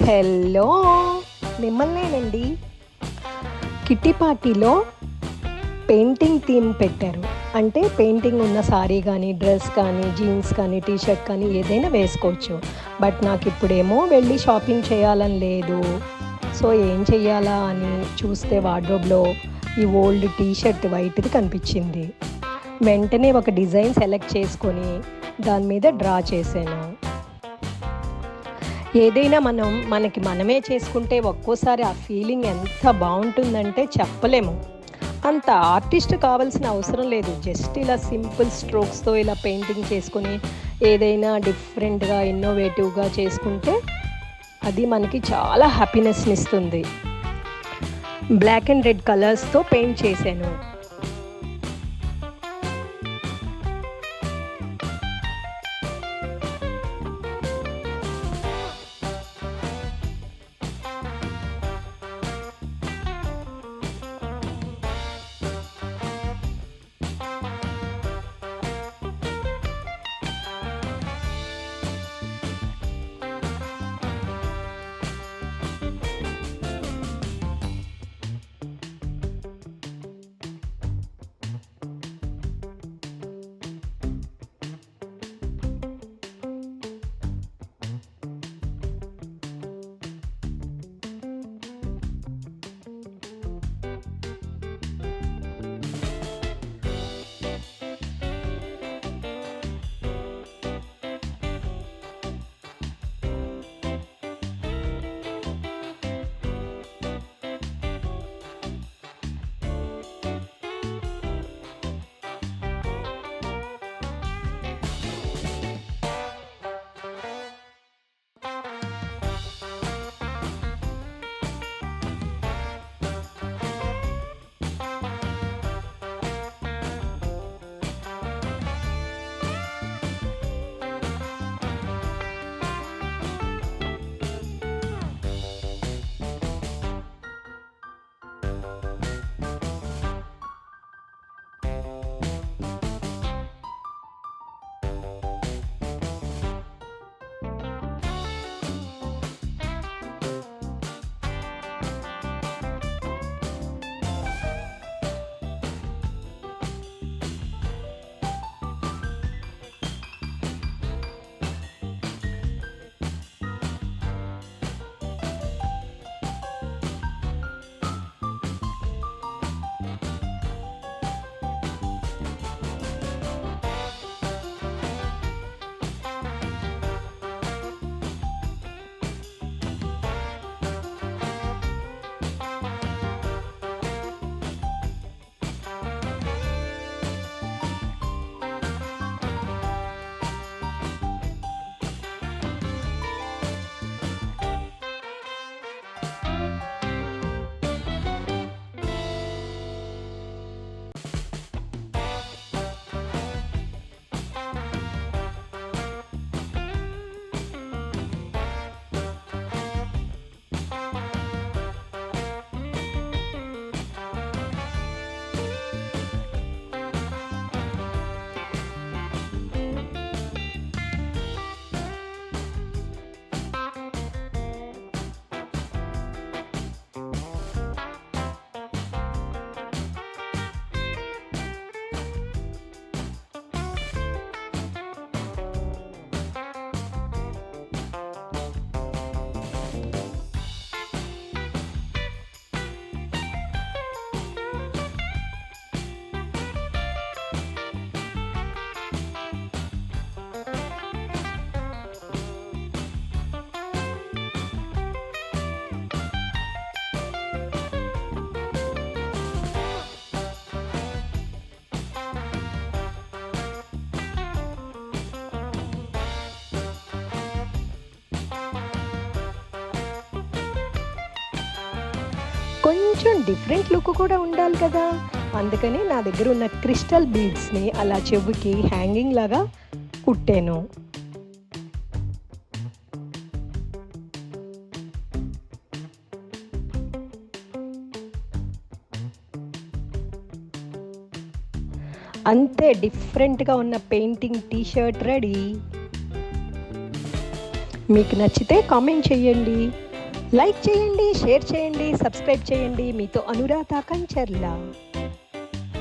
Hello, మిమ్మల్నేనండి. Kitty పార్టీలో painting theme పెట్టారు. అంటే పెయింటింగ్ ఉన్న సారీ కానీ, డ్రెస్ కానీ, జీన్స్ కానీ, టీషర్ట్ కానీ ఏదైనా వేసుకోవచ్చు. బట్ నాకు ఇప్పుడేమో వెళ్ళి షాపింగ్ చేయాలని లేదు. సో ఏం చెయ్యాలా అని చూస్తే వార్డ్రోబ్లో ఈ ఓల్డ్ టీషర్ట్ వైట్ది కనిపించింది. వెంటనే ఒక డిజైన్ సెలెక్ట్ చేసుకొని దాని మీద డ్రా చేశాను. ఏదైనా మనకి మనమే చేసుకుంటే ఒక్కోసారి ఆ ఫీలింగ్ ఎంత బాగుంటుందంటే చెప్పలేము. అంత ఆర్టిస్ట్ కావాల్సిన అవసరం లేదు. జస్ట్ ఇలా సింపుల్ స్ట్రోక్స్తో ఇలా పెయింటింగ్ చేసుకొని ఏదైనా డిఫరెంట్గా ఇన్నోవేటివ్గా చేసుకుంటే అది మనకి చాలా హ్యాపీనెస్ని ఇస్తుంది. బ్లాక్ అండ్ రెడ్ కలర్స్తో పెయింట్ చేశాను. కొంచెం డిఫరెంట్ లుక్ కూడా ఉండాలి కదా. అందుకని నా దగ్గర ఉన్న క్రిస్టల్ బీడ్స్ని అలా చెవుకి హ్యాంగింగ్ లాగా కుట్టాను. అంతే, డిఫరెంట్గా ఉన్న పెయింటింగ్ టీషర్ట్ రెడీ. మీకు నచ్చితే కామెంట్ చేయండి, లైక్ చేయండి, షేర్ చేయండి, సబ్స్క్రైబ్ చేయండి. మీతో అనురాధ కంచర్ల.